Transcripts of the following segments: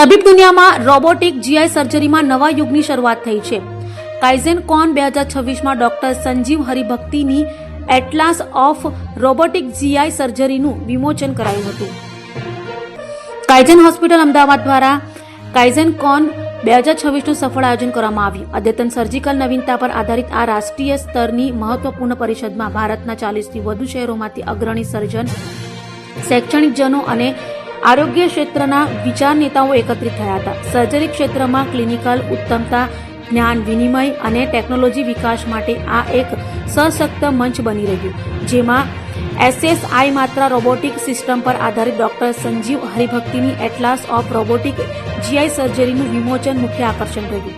તબીબ દુનિયામાં robotic GI સર્જરીમાં નવા યુગની શરૂઆત થઈ છે. કાઇઝન કોન 2026માં ડોક્ટર સંજીવ હરિભક્તિની એટલાસ ઓફ રોબોટિક જીઆઈ સર્જરીનું વિમોચન કરાયું હતું. કાઇઝન હોસ્પિટલ અમદાવાદ દ્વારા કાઇઝન કોન 2026નું સફળ આયોજન કરવામાં આવ્યું. અદ્યતન સર્જિકલ નવીનતા પર આધારિત આ રાષ્ટ્રીય સ્તરની મહત્વપૂર્ણ પરિષદમાં ભારતના 40થી વધુ શહેરોમાંથી અગ્રણી સર્જન, શૈક્ષણિકજનો અને આરોગ્ય ક્ષેત્રના વિચાર નેતાઓ એકત્રિત થયા હતા. સર્જરી ક્ષેત્રમાં ક્લિનિકલ ઉત્તમતા, જ્ઞાન વિનિમય અને ટેકનોલોજી વિકાસ માટે આ એક સશક્ત મંચ બની રહ્યું, જેમાં એસએસઆઈ માત્ર રોબોટિક સિસ્ટમ પર આધારિત ડોક્ટર સંજીવ હરિભક્તિની એટલાસ ઓફ રોબોટિક જીઆઈ સર્જરીનું વિમોચન મુખ્ય આકર્ષણ રહ્યું.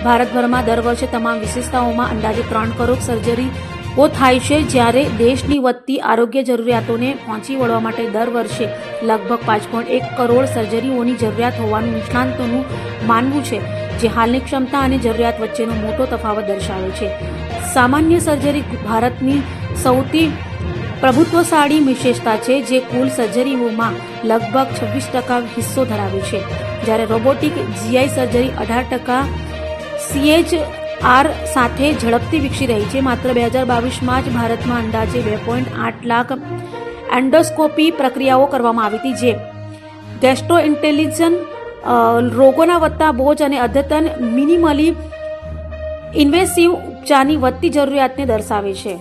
ભારતભરમાં દર વર્ષે તમામ વિશેષતાઓમાં અંદાજે 3 કરોડ સર્જરીઓ થાય છે, જ્યારે દેશની વધતી આરોગ્ય જરૂરિયાતોને પહોંચી વળવા માટે દર વર્ષે લગભગ 5.1 કરોડ સર્જરીઓની જરૂરિયાત હોવાનું નિષ્ણાતોનું માનવું છે, જે હાલની ક્ષમતા અને જરૂરિયાત વચ્ચેનો મોટો તફાવત દર્શાવે છે. સામાન્ય સર્જરી ભારતની સૌથી પ્રભુત્વશાળી વિશેષતા છે, જે કુલ સર્જરીઓમાં લગભગ 26% હિસ્સો ધરાવે છે, જ્યારે રોબોટિક જીઆઈ સર્જરી 18% CHR સાથે ઝડપથી વિકસી રહી છે. માત્ર 2022માં જ ભારતમાં અંદાજે 2.8 લાખ એન્ડોસ્કોપી પ્રક્રિયાઓ કરવામાં આવી હતી, જે ગેસ્ટ્રોઇન્ટેલિજન રોગોના વધતા બોજ અને અદ્યતન મિનિમલી ઇન્વેસિવ ઉપચારની વધતી જરૂરિયાતને દર્શાવે છે.